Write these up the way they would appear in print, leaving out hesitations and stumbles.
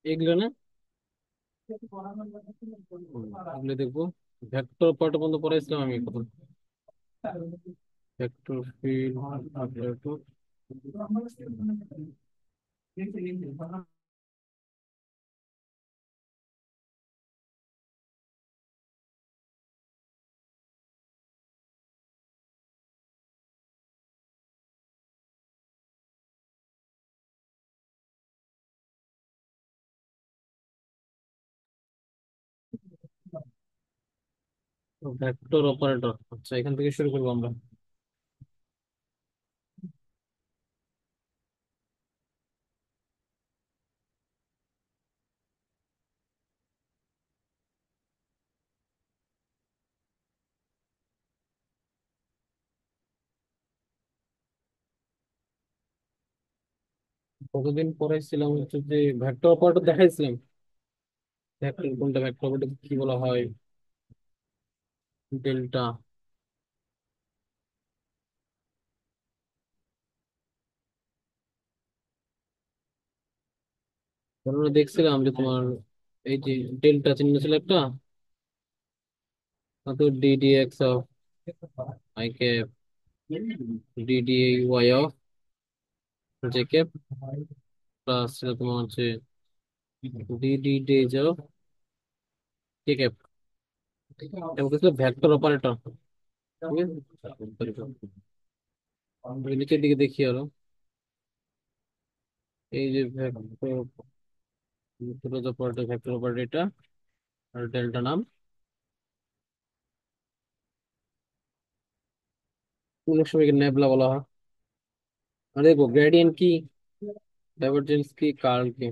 এগুলো না? এগুলো দেখবো। ভেক্টর পার্ট বন্ধ পড়াইছিলাম আমি কত। Vector field, vector. Vector operator, আচ্ছা এখান থেকে শুরু করবো আমরা। কতদিন পড়াইছিলাম হচ্ছে যে ভেক্টর অপারেটর দেখাইছিলাম। ভেক্টর কোনটা, ভেক্টর অপারেটর কি বলা হয়? ডেল্টা। আমরা দেখছিলাম যে তোমার এই যে ডেল্টা চিহ্ন ছিল একটা, তো d d x of i cap, d d y of j cap, plus ছিল তোমার হচ্ছে d d d z of k cap. এবং কিছু ভেক্টর অপারেটর। ঠিক আছে, আমি নিচের দিকে দেখি আরো। এই যে ভেক্টর, অপারেটর, ভেক্টর অপারেটর এটা, আর ডেল্টা নাম। অনেক সময় নেবলা বলা হয়। আর দেখবো গ্রেডিয়েন্ট কি, ডাইভারজেন্স কি, কার্ল কি।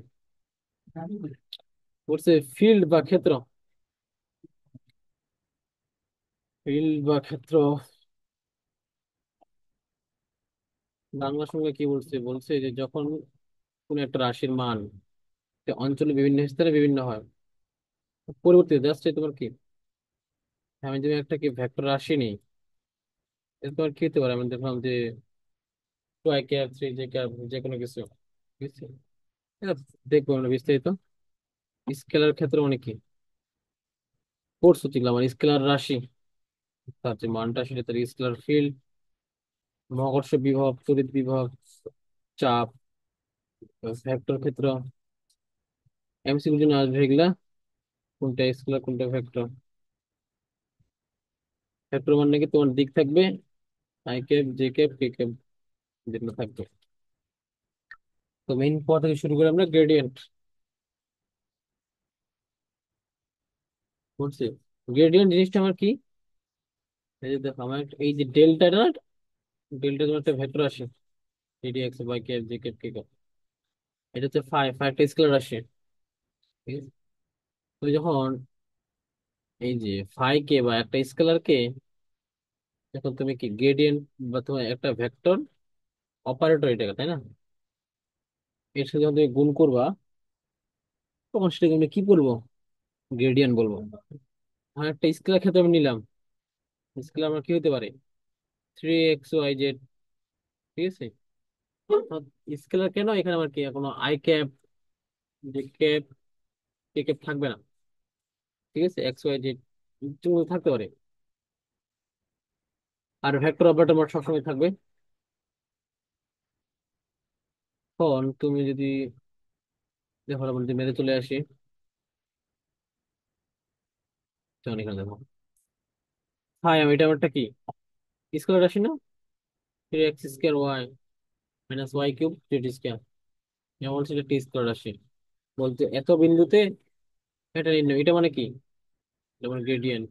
বলছে ফিল্ড বা ক্ষেত্র। ফিল্ড বা ক্ষেত্র, বাংলা সঙ্গে কি বলছে? বলছে যে যখন কোন একটা রাশির মান অঞ্চলে বিভিন্ন স্থানে বিভিন্ন হয়, পরিবর্তিত, জাস্ট তোমার কি, আমি যদি একটা কি ভেক্টর রাশি নিই, এটা তোমার কি হতে পারে? আমি দেখলাম যে two i cap, three j cap, যে কোনো কিছু। ঠিক আছে, এটা দেখবো আমরা বিস্তারিত। স্কেলার ক্ষেত্র মানে কি? কোর্স হচ্ছে আমার স্কেলার রাশি, তার যে মানটা সেটা তার স্কেলার ফিল্ড, মহাকর্ষ বিভব, তড়িৎ বিভব, চাপ, ভেক্টর ক্ষেত্র। এমসিকিউর জন্য আসবে এগুলা, কোনটা স্কেলার কোনটা ভেক্টর। ভেক্টর মানে কি তোমার দিক থাকবে, I cap, j cap, k cap, যেগুলো থাকবে। তো মেইন পথ থেকে শুরু করে আমরা গ্রেডিয়েন্ট বলছি। গ্রেডিয়েন্ট জিনিসটা আমার কি? এই যে দেখো আমার এই যে ডেল্টাটা, ডেল্টা তোমার একটা ভেক্টর আসে, d d x by cap, j cap, k cap. এটা হচ্ছে ফাইভটা স্কেলার আসে। ঠিক আছে, তো যখন এই যে ফাই কে বা একটা স্কেলার কে, যখন তুমি কি গ্রেডিয়েন্ট বা তোমার একটা ভেক্টর অপারেটর এটা, তাই না? এর সাথে যখন তুমি গুণ করবা, তখন সেটাকে আমরা কি বলবো? গ্রেডিয়েন্ট বলবো। আর একটা স্কেলার ক্ষেত্রে আমি নিলাম, স্কেলার আমার কি হতে পারে? Three x y z. ঠিক আছে, স্কেলার কেন এখানে আমার কি কোনো i cap, j cap, k cap থাকবে না। ঠিক আছে, এক্স ওয়াই জেড থাকতে পারে। আর ভেক্টর অপারেটর আমার সবসময় থাকবে। এখন তুমি যদি দেখো, আমরা যদি মেরে চলে আসি, যেমন এখানে দেখো, হাই আমি এটা আমারটা কি স্কেলার রাশি না? Three x square y minus y cube z square. যেমন বলছে এটা টি স্কোয়ার রাশি, বলতে এত বিন্দুতে এটা নির্ণয়, এটা মানে কি? যেমন গ্রেডিয়েন্ট।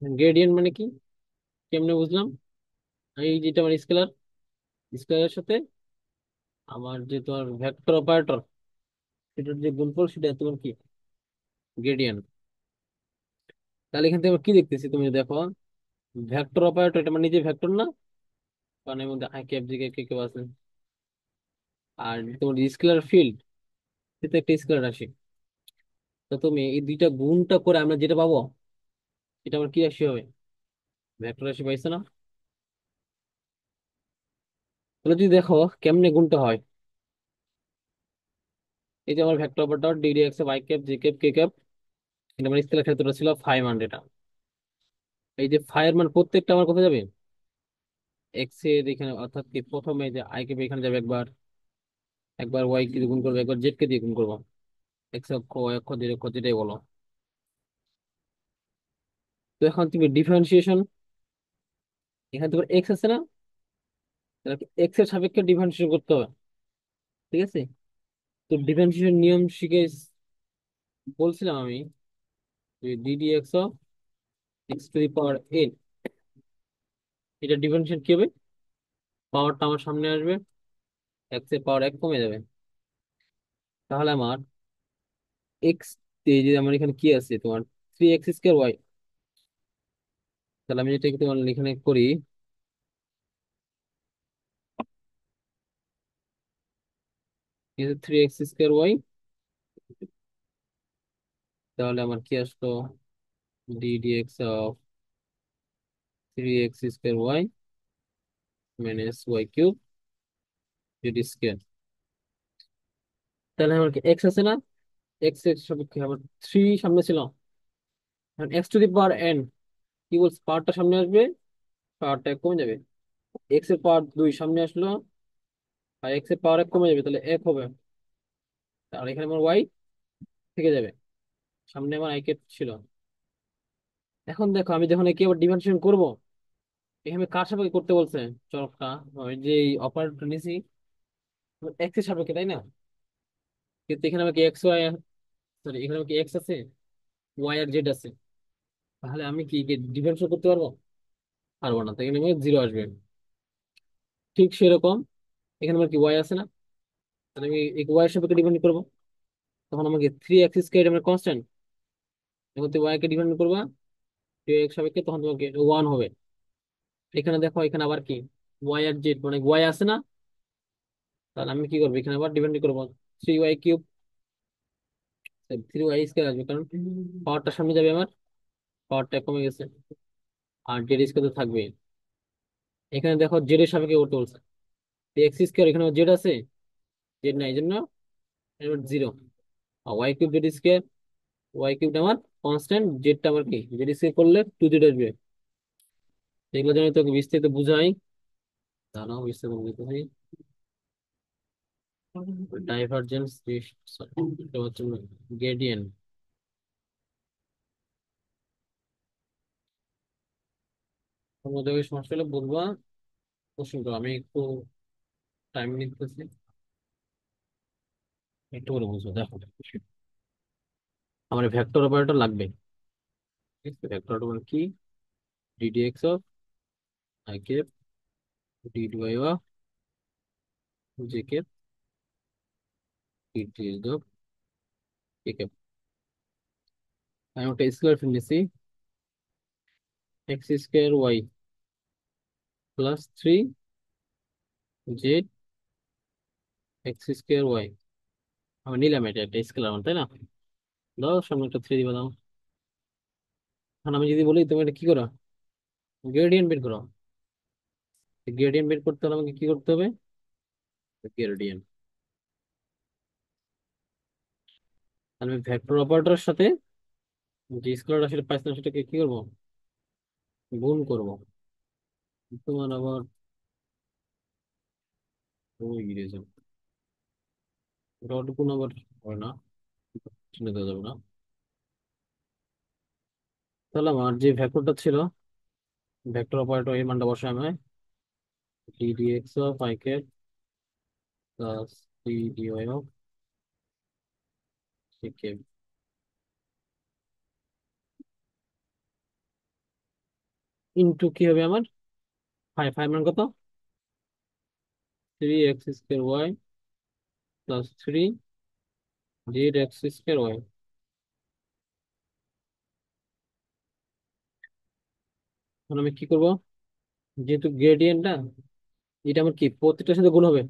গ্রেডিয়েন্ট মানে কি, কেমনে বুঝলাম? এই যেটা আমার স্কেলার, স্কেলারের সাথে আমার যে তোমার ভেক্টর অপারেটর, সেটার যে গুণফল সেটা তোমার কি গ্রেডিয়েন্ট। তাহলে এখান থেকে আমরা কি দেখতেছি? তুমি দেখো ভেক্টর অপারেটর এটা মানে নিজে ভেক্টর না, কারণ এর মধ্যে I cap, j cap, k cap আছে। আর তোমার স্কেলার ফিল্ড, সেটা একটা স্কেলার রাশি। তো তুমি এই দুইটা গুণটা করে আমরা যেটা পাবো, এটা আমার কি রাশি হবে? ভেক্টর রাশি পাইছো না? তাহলে যদি দেখো কেমনে গুণটা হয়, এই যে আমার vector operator d d x y cap j cap k cap, এটা আমার স্কেলার ক্ষেত্রটা ছিল ফাই মান এটা। এই যে ফাই এর মান প্রত্যেকটা আমার কোথায় যাবে, এক্স এর এখানে, অর্থাৎ কি প্রথমে যে আই ক্যাপ এখানে যাবে একবার, একবার ওয়াই কে দিয়ে গুণ করবো, একবার জেড কে দিয়ে গুণ করবো, এক্স অক্ষ ওয়াই অক্ষ জেড অক্ষ যেটাই বলো। তো এখন তুমি ডিফারেন্সিয়েশন, এখানে তোমার এক্স আছে না, এক্স এর সাপেক্ষে ডিফারেন্সিয়েশন করতে হবে, ঠিক আছে? তো ডিফারেন্সিয়েশন নিয়ম শিখে বলছিলাম আমি, DD x of x to the power N, এটা ডিফারেন্সিয়েশন কি হবে, পাওয়ারটা আমার সামনে আসবে, এক্স এর পাওয়ার এক কমে যাবে। তাহলে আমার এক্স, এই যে আমার এখানে কি আছে তোমার, থ্রি এক্স স্কোয়ার ওয়াই, তাহলে আমি যেটা তোমার এখানে করি, থ্রি এক্স স্কোয়ার ওয়াই, তাহলে আমার কি আসলো, d d x of three x square y minus y cube z square. তাহলে আমার কি এক্স আছে না, এক্স এর সাপেক্ষে আমার থ্রি সামনে ছিল, x to the power N, কি বলছে, পাওয়ারটা সামনে আসবে, পাওয়ারটা এক কমে যাবে, এক্স এর পাওয়ার দুই সামনে আসলো, আর এক্স এর পাওয়ার এক কমে যাবে, তাহলে এক হবে। আর এখানে আমার ওয়াই থেকে যাবে, সামনে আমার আই কে ছিল। এখন দেখো আমি যখন একে আবার ডিফারেন্সিয়েশন করবো, এখানে কার সাপেক্ষে করতে বলছে, চরকটা, ওই যে অপারেটর নিছি এক্স এর সাপেক্ষে, তাই না? কিন্তু এখানে আমাকে এক্স ওয়াই, সরি এখানে আমাকে এক্স আছে, ওয়াই আর জেড আছে, তাহলে আমি কি ডিফারেন্সিয়েশন করতে পারবো? পারবো না, তো এখানে আমার জিরো আসবে। ঠিক সেরকম এখানে আমার কি ওয়াই আছে না, তাহলে আমি এই ওয়াই এর সাপেক্ষে ডিপেন্ড করবো, তখন আমাকে থ্রি এক্স স্কোয়ার আমার কনস্ট্যান্ট, যখন তুমি ওয়াই কে ডিপেন্ড করবা থ্রি এক্স সাপেক্ষে, তখন তোমাকে ওয়ান হবে। এখানে দেখো এখানে আবার কি ওয়াই আর জেড, মানে ওয়াই আছে না, তাহলে আমি কি করবো, এখানে আবার ডিপেন্ড করবো three y cube, three y square আসবে, কারণ পাওয়ারটা সামনে যাবে আমার, পাওয়ারটা কমে গেছে, আর জেড স্কোয়ার তো থাকবে। এখানে দেখো জেড এর সাপেক্ষে করতে বলছে, এক্স স্কোয়ার, এখানে জেড আছে, জেড নাই, এই জন্য জিরো। আর Y cube z square, Y কিউবটা আমার কনস্ট্যান্ট, জেডটা আমার কি, জেড স্কোয়ার করলে টু জেড আসবে। এগুলো জানি তোকে বিস্তারিত বুঝাই, দাঁড়াও বিস্তারিত বুঝাই। ডাইভারজেন্স, এটা হচ্ছে গ্রেডিয়েন্ট, তোমাদের ওই সমস্যা হলে বলবা, কোশ্চেন করো, আমি একটু টাইম নিতেছি, একটু করে বুঝবো। দেখো আমার ভেক্টর অপারেটর লাগবে, ঠিক আছে? ভেক্টর অপারেটর কি, d d x of i cap d d y of j cap d d of k cap. আমি একটা স্কোয়ার ফিল নিছি, x square y plus three z x square y, আমি নিলাম, এটা একটা স্কেলার মান, তাই না? দাও সামনে একটা থ্রি দিবা দাও। এখন আমি যদি বলি তুমি এটা কি করো, গ্রেডিয়েন্ট বের করো, গ্রেডিয়েন্ট বের করতে হলে আমাকে কি করতে হবে, গ্রেডিয়েন্ট। আমি ভেক্টর অপারেটরের সাথে যে স্কেলার রাশিটা পাইছিলাম সেটাকে কি করবো, গুণ করব। তোমার আবার ওই রিজন ডট গুণ আবার হয় না, চিহ্ন দেওয়া যাবে না। তাহলে আমার যে ভেক্টরটা ছিল, ভেক্টর অপারেটর এই মানটা বসায় আমি, d d x of i cap plus d d y of c cap into কি হবে আমার, ফাইভ, ফাইভ মান কত, three x square y plus three z x square y. এখন আমি কি করবো, যেহেতু গ্রেডিয়েন্টটা, এটা আমার কি প্রত্যেকটার সাথে গুণ হবে,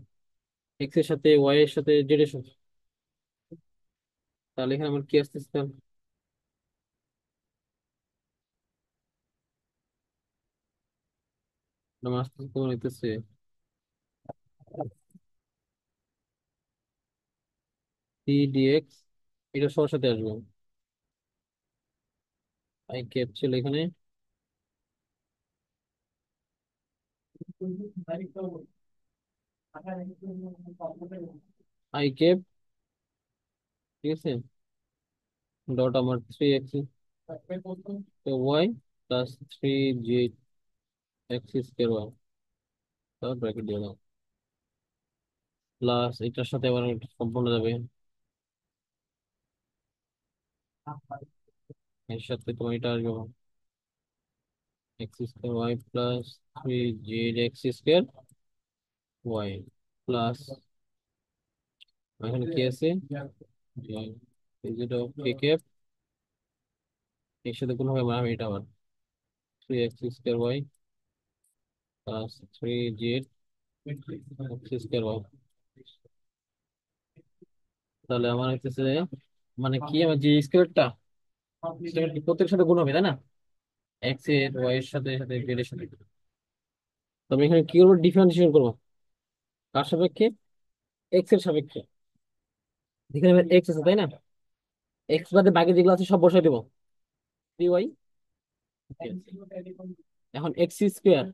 এক্স এর সাথে ওয়াই এর সাথে জেড এর সাথে, তাহলে এখানে আমার কি আসতেছে, তাহলে আমার আসতেছে তোমার হইতেছে সি ডিএক্স, এটা সবার সাথে আসবে। আই ক্যাপ ছিল এখানে, আই ক্যাপ, ঠিক আছে, ডট আমার 3 এক্স ওয়াই প্লাস 3 জি এক্স স্কোয়ার ওয়াই, তারপর ব্র্যাকেট দিয়ে দাও, প্লাস এটার সাথে আবার একটা সম্পূর্ণ যাবে, এর সাথে তোমার এটা আসবে এক্স স্কোয়ার ওয়াই প্লাস 3 জি এক্স স্কোয়ার ওয়াই প্লাস, এখানে কি আছে, যে কে ক্যাপ, এর সাথে কোনো হবে না, এটা আবার 3 এক্স স্কোয়ার ওয়াই প্লাস 3 জি এক্স স্কোয়ার ওয়াই। তাহলে আমার হচ্ছে, মানে কি, আমার যে স্কোয়ারটা প্রত্যেকের সাথে গুণ হবে তাই না, এক্স এর ওয়াই এর সাথে সাথে জেড এর সাথে। তবে এখানে কি করবো, ডিফারেন্সিয়েশন করবো, কার সাপেক্ষে, এক্স এর সাপেক্ষে, এখানে এক্স আছে তাই না, এক্স বাদে বাকি যেগুলো আছে সব বসাই দেবো, 3 ওয়াই। এখন x square,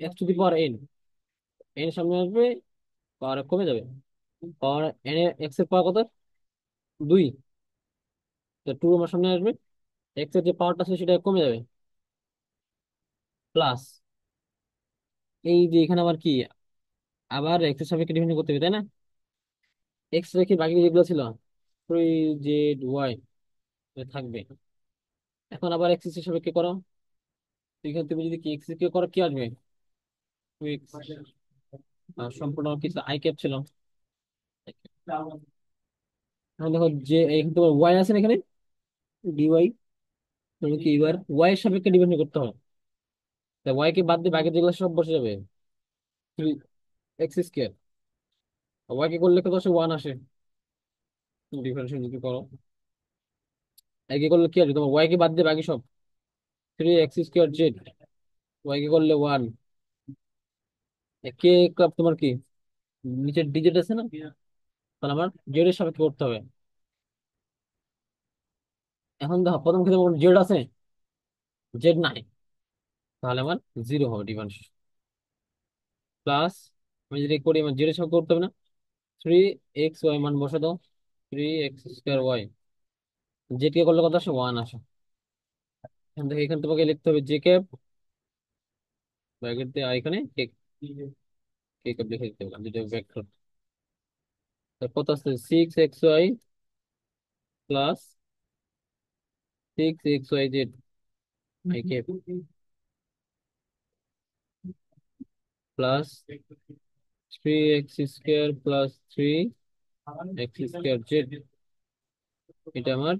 x to the power N, N সামনে আসবে, পাওয়ার কমে যাবে, পাওয়ার এন এক্স এর পাওয়ার কত, 2, তো 2 আমার সামনে আসবে, এক্স এর যে পাওয়ারটা আছে সেটা কমে যাবে, প্লাস এই যে এখানে আবার কি, আবার এক্স এর সাপেক্ষে ডিফারেন্স করতে হবে তাই না, এক্স রেখে বাকি যেগুলো ছিল 3 জেড ওয়াই থাকবে। এখন আবার এক্স এর সাপেক্ষে করো, তো এখানে তুমি যদি কি এক্স কে করো কি আসবে, 2 এক্স, সম্পূর্ণ কিছু আই ক্যাপ ছিল। এখন দেখো যে এখানে তোমার ওয়াই আছে না এখানে, ডিওয়াই, তুমি কি এবার ওয়াই এর সাপেক্ষে ডিফারেন্স করতে হবে, তা ওয়াই কে বাদ দিয়ে বাকি যেগুলো সব বসে যাবে, 3 এক্স স্কোয়ার, ওয়াই কে করলে কত আসে, 1 আসে, ডিফারেন্স যদি করো, আই কে করলে কি আসবে তোমার, ওয়াই কে বাদ দিয়ে বাকি সব, 3 এক্স স্কোয়ার জেড, ওয়াই কে করলে 1, কে কাপ তোমার কি নিচের ডিজিট আছে না, তাহলে আমার জেড এর সাপেক্ষে করতে হবে। এখন দেখো প্রথম ক্ষেত্রে জেড আছে, জেড নাই, তাহলে আমার 0 হবে ডিফারেন্স, প্লাস আমি যদি করি আমার জেড এর সাপেক্ষে করতে হবে না, 3 এক্স ওয়াই মান বসে দাও, 3 এক্স স্কোয়ার ওয়াই, জেড কে করলে কত আসে, 1 আসে। এখান থেকে এখানে তোমাকে লিখতে হবে জে ক্যাপ, ব্র্যাকেট দিয়ে, আর এখানে কে, কে ক্যাপ লিখে দিতে হবে, দুটো ভেক্টর, কত আছে, 6 x y plus 6 x y z i cap plus 3 x square plus 3 x square z, এটা আমার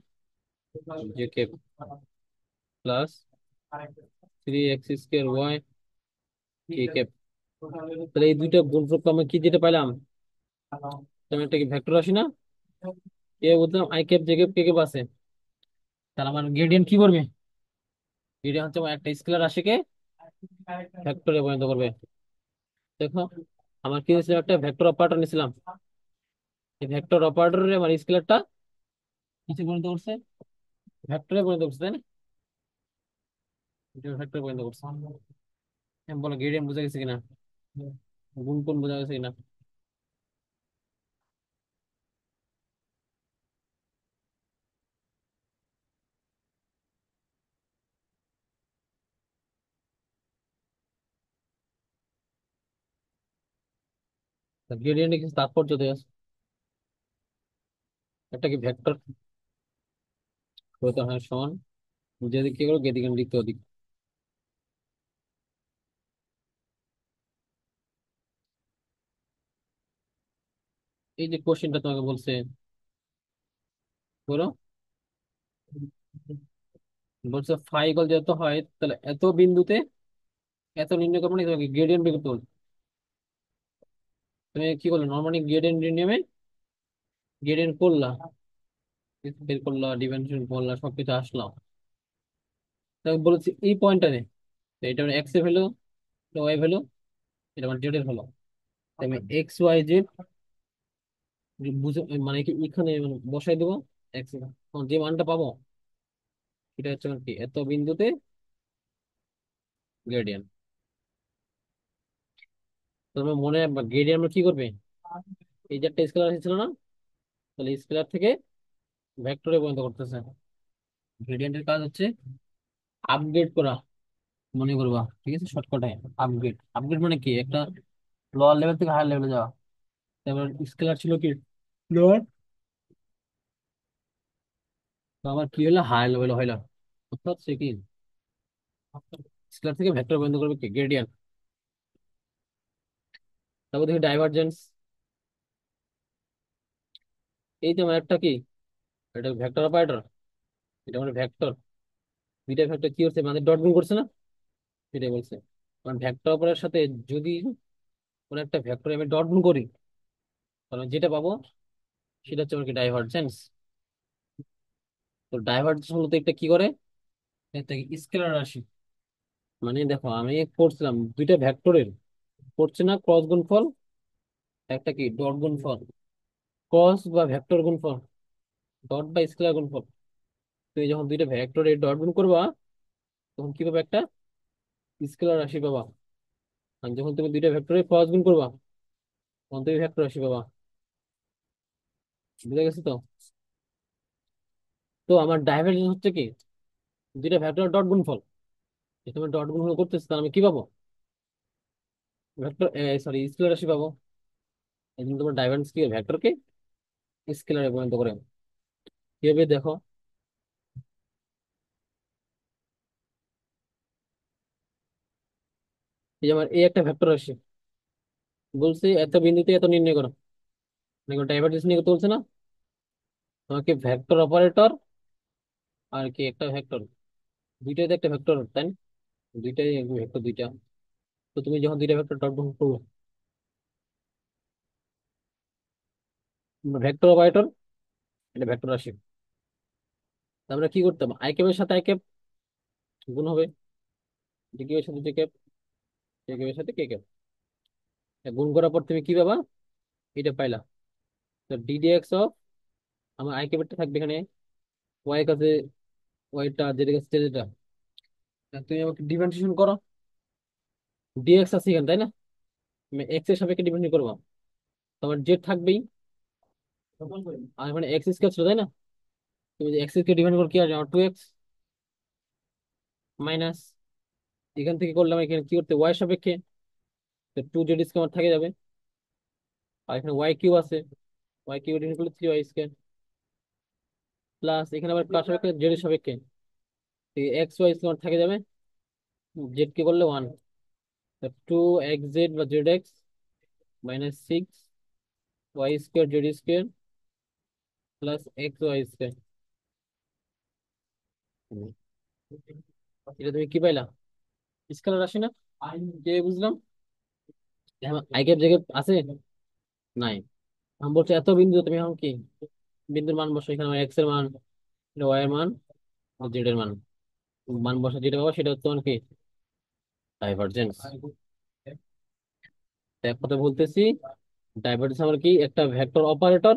j cap plus 3 x square y k cap. তাহলে এই দুইটা গুণফল আমি কি যেটা পাইলাম, আমি একটা কি ভেক্টর আসি না, এ বুঝলাম I cap j cap k cap আছে, তাহলে আমার গ্রেডিয়েন্ট কি করবে, গ্রেডিয়েন্ট হচ্ছে আমার একটা স্কেলার রাশিকে ভেক্টরে পরিণত করবে। দেখো আমার কি হয়েছিল, একটা ভেক্টর অপারেটর নিয়েছিলাম, এই ভেক্টর অপারেটরে আমার স্কেলারটা কিছু পরিণত করছে, ভেক্টরে পরিণত করছে তাই না, এটা ভেক্টরে পরিণত করছে। আমি বলো গ্রেডিয়েন্ট বোঝা গেছে কিনা, গুণ কোণ বোঝা গেছে কিনা। গ্রেডিয়েন্টে কিছু তাৎপর্য দেওয়া আছে, একটা কি ভেক্টর হতে হয় সমান, যেদিকে কি করো এদিকে লিখতে ওদিক। এই যে কোশ্চেনটা তোমাকে বলছে, বলো, বলছে ফাই ইকুয়াল যত হয় তাহলে এত বিন্দুতে এত নির্ণয় করবো না, তোমাকে গ্রেডিয়েন্ট বের করতে বলছে। তুমি কি করলে, নর্মালি গ্রেডিয়েন্ট নিয়মে গ্রেডিয়েন্ট করলা, বের করলা, ডিফারেন্সিয়েশন করলা, সবকিছু আসলাম, তাকে বলেছি এই পয়েন্টটা নে, তো এটা মানে এক্স এর ভ্যালু, ওয়াই ভ্যালু, এটা মানে জেড এর ভ্যালু, আমি এক্স ওয়াই জেড বুঝে মানে কি এখানে মানে বসাই দেবো এক্স, যে মানটা পাবো এটা হচ্ছে আমার কি এত বিন্দুতে গ্রেডিয়েন্ট। তোমার মনে গ্রেডিয়েন্ট আমরা কি করবে, এই যে একটা স্কেলার ছিল না, তাহলে স্কেলার থেকে ভেক্টরে পরিণত করতেছে। গ্রেডিয়েন্টের কাজ হচ্ছে আপগ্রেড করা, মনে করবা ঠিক আছে শর্টকাটে। আপগ্রেড, আপগ্রেড মানে কি একটা লোয়ার লেভেল থেকে হায়ার লেভেলে যাওয়া। তারপর স্কেলার ছিল কি লোয়ার, তো আমার কি হলো হায়ার লেভেল হইলো, অর্থাৎ সে কি স্কেলার থেকে ভেক্টর পরিণত করবে কি গ্রেডিয়েন্ট। তারপর দেখি ডাইভারজেন্স, এই তো আমার একটা কি এটা ভেক্টর অপারেটর, এটা মানে ভেক্টর, দুইটা ভেক্টর কি করছে মানে ডট গুণ করছে না, সেটাই বলছে। কারণ ভেক্টর অপারেটরের সাথে যদি কোনো একটা ভেক্টর আমি ডট গুণ করি, তাহলে যেটা পাবো সেটা হচ্ছে আমার কি ডাইভারজেন্স। তো ডাইভারজেন্স মূলত একটা কি করে, একটা স্কেলার রাশি। মানে দেখো আমি করছিলাম দুইটা ভেক্টরের করছে না ক্রস গুণফল, একটা কি ডট গুণফল, ক্রস বা ভেক্টর গুণফল, ডট বা স্কেলার গুণফল। তুমি যখন দুইটা ভেক্টরের ডট গুণ করবা তখন কি পাবে, একটা স্কেলার রাশি পাবা। আর যখন তুমি দুইটা ভেক্টরের ক্রস গুণ করবা তখন তুমি ভেক্টর রাশি পাবা। বুঝে গেছে তো? তো আমার ডাইভারজেন্স হচ্ছে কি দুইটা ভেক্টরের ডট গুণফল, যে তুমি ডট গুণফল করতেছো তাহলে আমি কি পাবো, ভেক্টর সরি স্কেলার রাশি পাবো। এই জন্য তোমার ডাইভারজেন্স কি ভেক্টরকে স্কেলারে পরিণত করে। কিভাবে দেখো, এই যে আমার এই একটা ভেক্টর রাশি, বলছি এত বিন্দুতে এত নির্ণয় করো, মানে ডাইভারজেন্স নিয়ে করতে বলছে না তোমাকে, ভেক্টর অপারেটর আর কি একটা ভেক্টর, দুইটাই তো একটা ভেক্টর তাই না? দুইটাই ভেক্টর দুইটা। তো তুমি যখন দুইটা ভেক্টর ডট গুণ করবো, ভেক্টর অপারেটর এটা ভেক্টর রাশি, তারপরে কি করতাম আই ক্যাপের সাথে আই ক্যাপ গুণ হবে, জে কিউবের সাথে জে ক্যাপ, জে কিউবের সাথে কে ক্যাপ, গুণ করার পর তুমি কি পাবা, এটা পাইলা। তো ডিডিএক্স অফ আমার আই ক্যাপেরটা থাকবে এখানে, ওয়াই কাছে ওয়াইটা যেটা কাছে যেটা, তুমি আমাকে ডিফারেন্সিয়েশন করো, ডিএক্স আছে এখানে তাই না, তুমি এক্স এর সাপেক্ষে ডিফারেন্সিয়েট করবো, তোমার জেড থাকবেই, আর মানে এক্স স্কয়ার ছিল তাই না, তুমি যে এক্স কে ডিফাইন করো কি আসবে আমার 2x মাইনাস, এখান থেকে করলাম এখানে কি করতে ওয়াই সাপেক্ষে, তো 2z স্কয়ার আমার থেকে যাবে, আর এখানে ওয়াই কিউ আছে, ওয়াই কিউ ডিফাইন করলে 3y স্কয়ার, প্লাস এখানে আবার কার সাপেক্ষে জেড এর সাপেক্ষে, এক্স ওয়াই স্কয়ার থেকে যাবে, জেড কে করলে 1, 2xz বা z x minus 6 y square z square plus x y square. এটা তুমি কি পাইলা, স্কেলার রাশি না, যে বুঝলাম। আই ক্যাপ জে ক্যাপ আছে নাই, আমি বলছি এত বিন্দু তুমি এখন কি বিন্দুর মান বসো, এখানে এক্স এর মান, ওয়াই এর মান, জেড এর মান, মান বসা যেটা পাবো সেটা হচ্ছে তোমার কি ডাইভারজেন্স। এক কথা বলতেছি, ডাইভারজেন্স আমার কি একটা ভেক্টর অপারেটর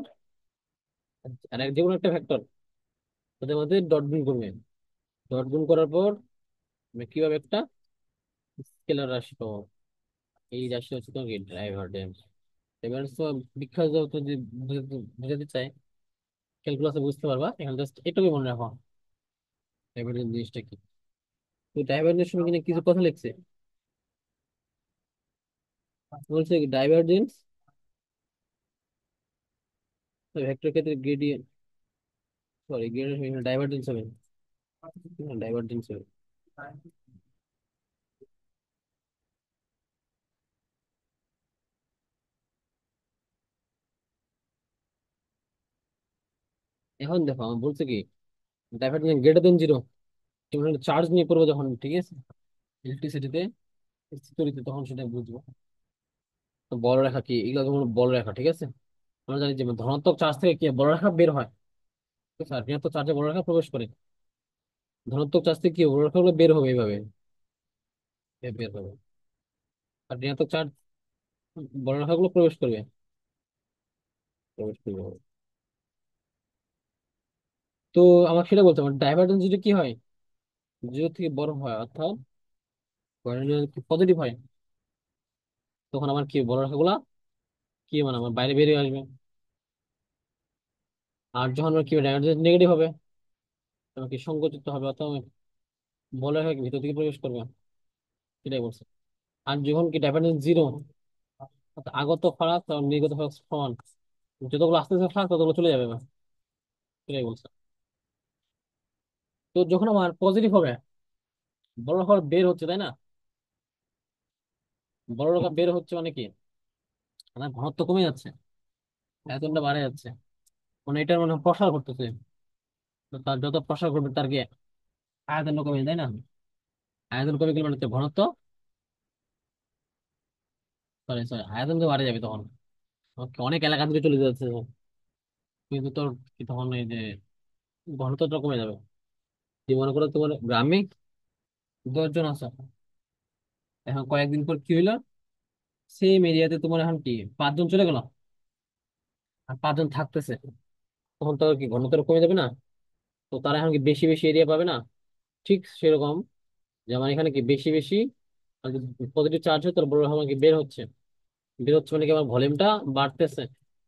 আর এক যে কোনো একটা ভেক্টর ওদের মধ্যে ডট গুণ করবে, ডট গুণ করার পর আমি কিভাবে একটা স্কেলার রাশি পাবো, এই রাশি হচ্ছে তোমার কি ডাইভারজেন্স। এবার তো বিখ্যাত যত যদি বুঝাতে বুঝাতে চাই ক্যালকুলাসে বুঝতে পারবা, এখানে জাস্ট এটুকুই মনে রাখো ডাইভারজেন্স জিনিসটা কি। তো ডাইভারজেন্স সময় কিনা কিছু কথা লিখছে, বলছে ডাইভারজেন্স ভেক্টর ক্ষেত্রে গ্রেডিয়েন্ট, সরি গ্রেডিয়েন্ট ডাইভারজেন্স হবে, ডাইভারজেন্স হবে। এখন দেখো আমার বলছে কি ডাইভারজেন্স গ্রেটার দেন জিরো, তুমি চার্জ নিয়ে করবো যখন ঠিক আছে ইলেকট্রিসিটিতে স্থিতিতে তখন সেটা বুঝবো। তো বল রেখা কি এগুলো যেমন বল রেখা ঠিক আছে, আমরা জানি যে ধনাত্মক চার্জ থেকে কি বল রেখা বের হয়, ঠিক আছে, আর ঋণাত্মক চার্জে বল রেখা প্রবেশ করে, ধনাত্মক চার্জ থেকে কি বল রেখাগুলো বের হবে এইভাবে, বের হবে, আর ঋণাত্মক চার্জ বল রেখাগুলো প্রবেশ করবে। তো আমাকে সেটা বলতে আমার ডাইভারজেন্স যদি কি হয়, জিরো থেকে বড় হয় অর্থাৎ পজিটিভ হয়, তখন আমার কি বড় রেখাগুলা কি মানে আমার বাইরে বেরিয়ে আসবে। আর যখন আমার কি ডাইভারজেন্স নেগেটিভ হবে, তখন কি সংকুচিত হবে অর্থাৎ বড় রেখা কি ভিতর দিকে প্রবেশ করবে, সেটাই বলছে। আর যখন কি ডাইভারজেন্স জিরো, অর্থাৎ আগত ফারাক আর নির্গত ফারাক সমান, যতগুলো আসতে আসতে ফারাক ততগুলো চলে যাবে না, সেটাই বলছে। তো যখন আমার পজিটিভ হবে, বড় রেখা বের হচ্ছে তাই না, বড় রেখা বের হচ্ছে মানে কি, আমার ঘনত্ব কমে যাচ্ছে, আয়তনটা বাড়ে যাচ্ছে, মানে এটার মানে প্রসার করতেছে। তো তার যত প্রসার করবে তার কি আয়তন কমে যায়, তাই না? আয়তন কমে গেলে মানে তো ঘনত্ব, সরি সরি, আয়তন তো বাড়ে যাবে তখন, অনেক এলাকা থেকে চলে যাচ্ছে, কিন্তু তোর কি তখন এই যে ঘনত্বটা কমে যাবে। যে মনে করো তোমার গ্রামে 10 জন আছে, এখন কয়েকদিন পর কি হইলো, সেম এরিয়াতে তোমার এখন কি 5 জন চলে গেল, আর 5 জন থাকতেছে, তখন তো আর কি ঘনত্বটা কমে যাবে না? তো তারা এখন কি বেশি বেশি এরিয়া পাবে না? ঠিক সেরকম, যেমন এখানে কি বেশি বেশি পজিটিভ চার্জ হয়, তোর বড় আমার কি বের হচ্ছে, বের হচ্ছে মানে কি আমার ভলিউমটা বাড়তেছে,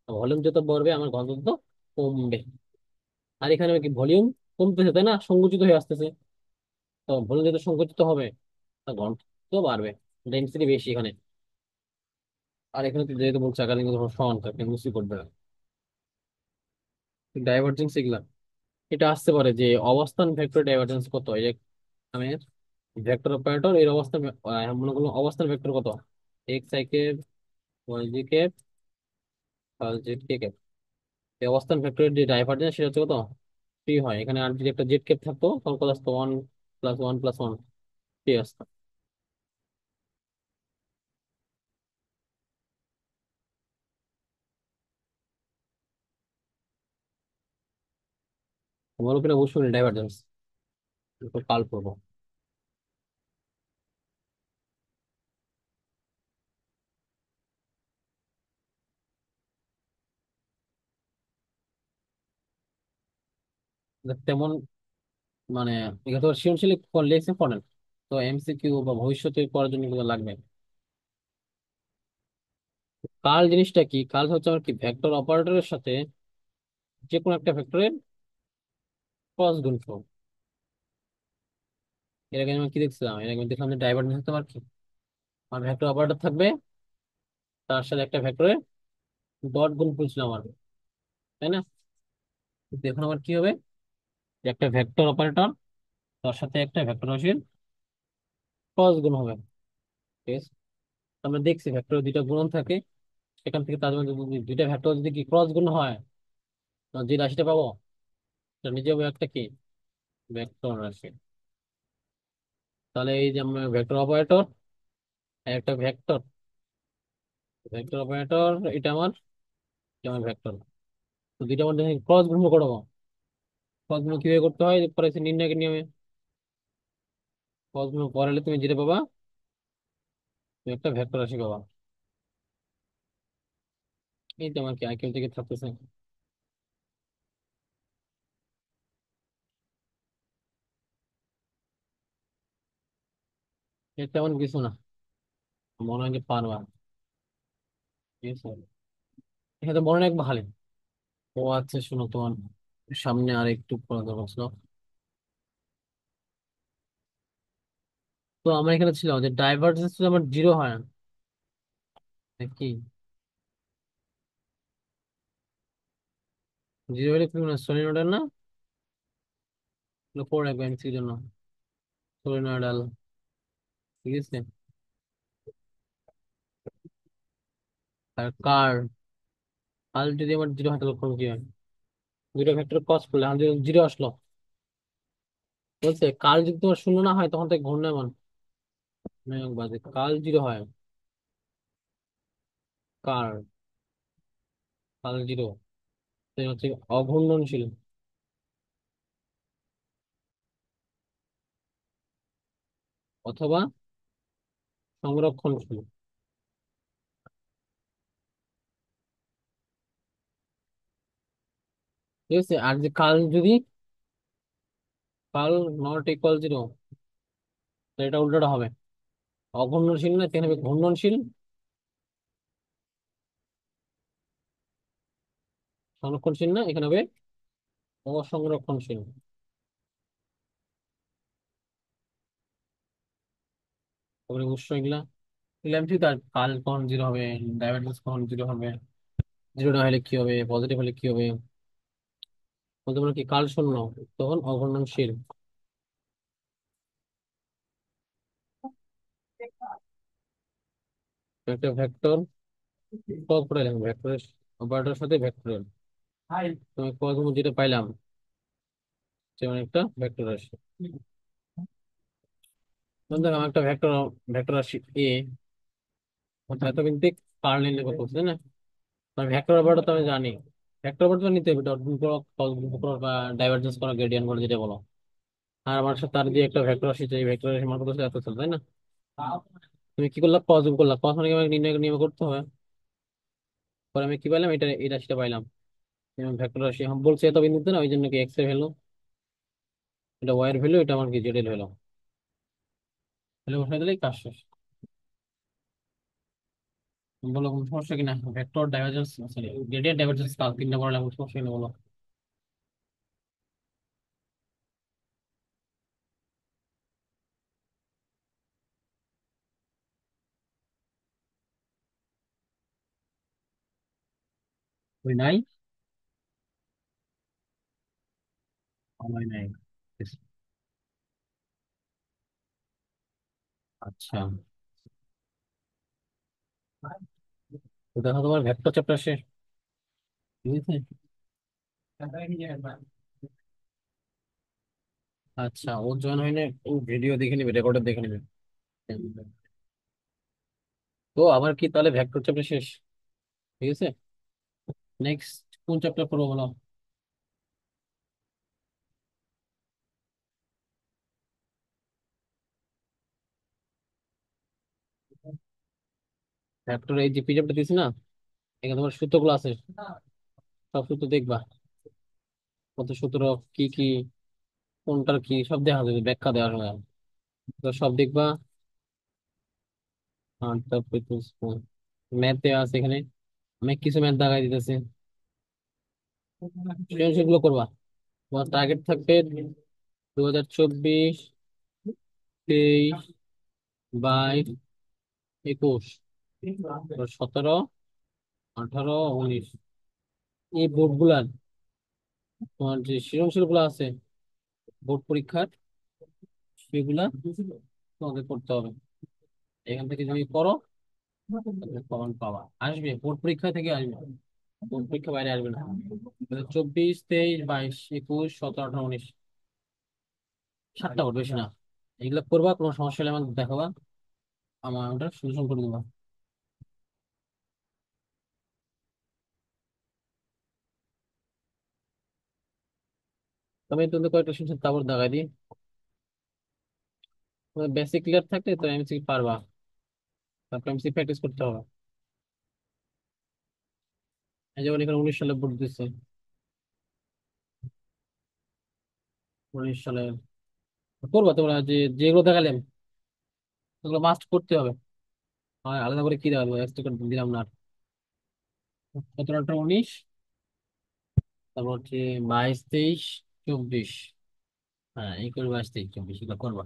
ভলিউম যত বাড়বে আমার ঘনত্ব তত কমবে। আর এখানে কি ভলিউম কমতেছে তাই না, সংকুচিত হয়ে আসতেছে, তো ভলিউম যত সংকুচিত হবে তার ঘনত্ব বাড়বে, ডেন্সিটি বেশি এখানে। আর এখানে তো যেহেতু বলছে আকার কিন্তু সমান থাকে, বুঝতেই করবে না ডাইভারজেন্স এগুলা। এটা আসতে পারে যে অবস্থান ভেক্টর ডাইভারজেন্স কত, এই যে আমি ভেক্টর অপারেটর এর অবস্থান মনে করলাম অবস্থান ভেক্টর কত, x i cap, y g cap, আর জেড কে ক্যাপ, এই অবস্থান ভেক্টরের যে ডাইভারজেন্স সেটা হচ্ছে কত, ফ্রি হয়। এখানে আর যদি একটা জেড ক্যাপ থাকতো তখন কত আসতো, 1 + 1 + 1 ফ্রি আসতো। তোমার উপরে অবশ্যই ডাইভারজেন্স কাল করবো। তেমন মানে এটা তো সৃজনশীল লেগসে পড়েন, তো এমসিকিউ বা ভবিষ্যতে পড়ার জন্য এগুলো লাগবে। কার্ল জিনিসটা কি, কার্ল হচ্ছে আমার কি ভেক্টর অপারেটরের সাথে যে কোনো একটা ভেক্টরের ক্রস গুণফল। এর আগে আমি কি দেখছিলাম, এর আগে আমি দেখলাম যে ডাইভারজেন্স হতে আমার কি, আমার ভেক্টর অপারেটর থাকবে, তার সাথে একটা ভেক্টরের ডট গুণফল ছিল আমার, তাই না? কিন্তু এখন আমার কি হবে, যে একটা ভেক্টর অপারেটর তার সাথে একটা ভেক্টর রাশির ক্রস গুণ হবে, ঠিক আছে? তো আমরা দেখছি ভেক্টর দুইটা গুণন থাকে, সেখান থেকে তাদের মধ্যে যদি দুইটা ভেক্টর যদি কি ক্রস গুণ হয়, তো যে রাশিটা পাবো সেটা নিজে হবে একটা কি ভেক্টর রাশি। তাহলে এই যে আমরা ভেক্টর অপারেটর, একটা ভেক্টর, ভেক্টর অপারেটর এটা আমার, এটা আমার ভেক্টর, তো দুইটা মধ্যে ক্রস গুণ করবো। ক্রস গুণ কিভাবে করতে হয় পরে সে নির্ণয়ের নিয়মে, ক্রস গুণ করালে তুমি যেটা পাবা, তুমি একটা ভেক্টর রাশি পাবা। এই তো আমার কি আইকিউ থেকে থাকতেছে, এটা তেমন কিছু না, মনে হয় যে পারবা, ঠিক আছে? এখানে তো মনে হয় একবার খালি। ও আচ্ছা শোনো, তোমার সামনে আর একটু পড়া দরকার ছিল। তো আমার এখানে ছিল যে ডাইভারজেন্স যদি আমার জিরো হয়, কি জিরো হলে কি মানে সলিনয়েডাল না, পড়ে রাখবো এমসির জন্য, সলিনয়েডাল, ঠিক আছে? আর কার, কার যদি আমার জিরো হয় তাহলে কোন কি হয়, দুটো ভেক্টর ক্রস করলে আমার যদি জিরো আসলো, বলছে কাল যদি তোমার শূন্য না হয় তখন তো ঘূর্ণায়মান বাজে, কাল জিরো হয়, কার কাল জিরো, হচ্ছে অঘূর্ণনশীল অথবা সংরক্ষণশীল। ঠিক আছে, আর যে কাল যদি কাল নট ইকুয়াল জিরো, এটা উল্টোটা হবে, অঘূর্ণনশীল না, এখানে হবে ঘূর্ণনশীল, সংরক্ষণশীল না, এখানে হবে অসংরক্ষণশীল। তারপরে উৎস এগুলা এগুলা ঠিক, আর কাল কখন জিরো হবে, ডাইভারজেন্স কখন জিরো হবে, জিরো না হলে কি হবে, পজিটিভ হলে কি হবে, বলতে পারো কি কাল শূন্য, তখন অঘূর্ণনশীল। একটা ভেক্টর কোঅপারেটর, ভেক্টরের অপারেটরের সাথে ভেক্টরের, তুমি প্রথম যেটা পাইলাম, যেমন একটা ভেক্টর রাশি, ধরুন দেখো আমার একটা ভেক্টর, ভেক্টর রাশি এ, এত কিন্তু কার্ল নির্ণয় করতে হচ্ছে, তাই না? মানে ভেক্টর অপারেটর তো আমি জানি, ভেক্টর অপারেটর নিতে হবে, ডট গুণ করো, ক্রস গুণ করো, বা ডাইভারজেন্স করো, গ্রেডিয়েন্ট করো, যেটা বলো। আর আমার সাথে তার দিয়ে একটা ভেক্টর রাশি, এই ভেক্টর রাশি মান কত ছিল, এত ছিল, তাই না? তুমি কি করলা, ক্রস গুণ করলা, ক্রস মানে কি আমাকে নির্ণয় নিয়ম করতে হবে। পরে আমি কি পাইলাম, এটা এই রাশিটা পাইলাম, ভেক্টর রাশি আমি বলছি এত বিন্দুতে না, ওই জন্য কি এক্স এর ভ্যালু, এটা ওয়াই এর ভ্যালু, এটা আমার কি জেড এর ভ্যালু, তাহলে বসাই দিলেই কাজ শেষ। বলো কোনো সমস্যা কিনা, vector divergence, sorry gradient divergence কাজ তিনটা পড়ালে কোনো সমস্যা কিনা বলো। ওই নাই, আমার নাই। আচ্ছা, তো দেখো তোমার ভেক্টর চ্যাপ্টার শেষ, ঠিক আছে। আচ্ছা, ও জয়েন হয়নি, ও ভিডিও দেখে নিবে, রেকর্ডার দেখে নিবে। তো আবার কি তাহলে ভেক্টর চ্যাপ্টার শেষ, ঠিক আছে। নেক্সট কোন চ্যাপ্টার পড়বো বলো। ভেক্টর এই যে পিডিএফটা দিছি না, এখানে তোমার সূত্রগুলো আছে, সব সূত্র দেখবা, কত সূত্র, কি কি, কোনটার কি সব দেখা যাবে, ব্যাখ্যা দেওয়া হয়, তো সব দেখবা। আর তারপরে ম্যাথ দেওয়া আছে এখানে, অনেক কিছু ম্যাথ দেখাই দিতেছে, সেগুলো করবা। তোমার টার্গেট থাকবে 2024, 23, 22, 21, 17, 18, 19, এই বোর্ড গুলার তোমার যে সৃজনশীল গুলো আছে, বোর্ড পরীক্ষার, সেগুলা তোমাকে করতে হবে। এখান থেকে যদি করো, কমন পাওয়া আসবে, বোর্ড পরীক্ষা থেকে আসবে, বোর্ড পরীক্ষা বাইরে আসবে না। 24, 23, 22, 21, 17, 18, 19, 7টা বোর্ড, বেশি না। এগুলো করবা, কোনো সমস্যা হলে আমাকে দেখাবা, আমার ওটা সলিউশন করে দেবা। তবে তুমি কয়েকটা সলিউশন তারপর দেখাই দিই, বেসিক ক্লিয়ার থাকলে তো এমসি পারবা, তারপর এমসি প্র্যাকটিস করতে হবে। এই যেমন এখানে 19 সালে বোর্ড দিচ্ছে, 19 সালে করবা তোমরা, যে যেগুলো দেখালাম ওগুলো মাস্ট করতে হবে, আর আলাদা করে কি দেখাবো, এক্সট্রা করে দিলাম না আর। 17, 18, 19, তারপর হচ্ছে 22, 23, 24, হ্যাঁ এই করে 22, 23, 24 এগুলো করবা।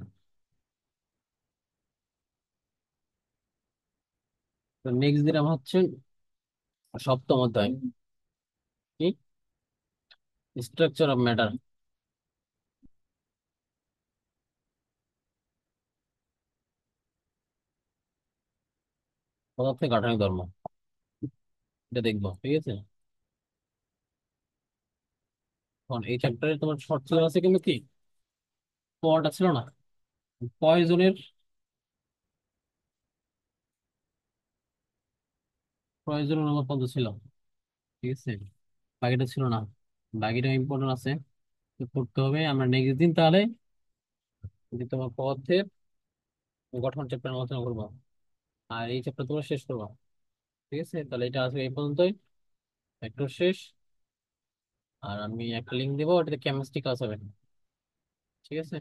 তো নেক্সট দিন আমার হচ্ছে সপ্তম অধ্যায়, কি, স্ট্রাকচার অফ ম্যাটার, পদার্থের গাঠনিক ধর্ম, এটা দেখবো, ঠিক আছে। এখন এই চ্যাপ্টারে তোমার শর্ট সিলেবাস আছে কিন্তু কি, পড়াটা ছিল না, পয়জনের, প্রয়োজন অনুপাত পদ্ধতি ছিল, ঠিক আছে, বাকিটা ছিল না, বাকিটা ইম্পর্টেন্ট আছে, তো করতে হবে। আমরা নেক্সট দিন তাহলে যে তোমার পদার্থের গঠন চ্যাপ্টার আলোচনা করবো, আর এই চ্যাপ্টার তোমরা শেষ করবা, ঠিক আছে। তাহলে এটা আজকে এই পর্যন্তই, একটু শেষ। আর আমি একটা লিঙ্ক দেবো, ওটাতে কেমিস্ট্রি ক্লাস হবে, ঠিক আছে?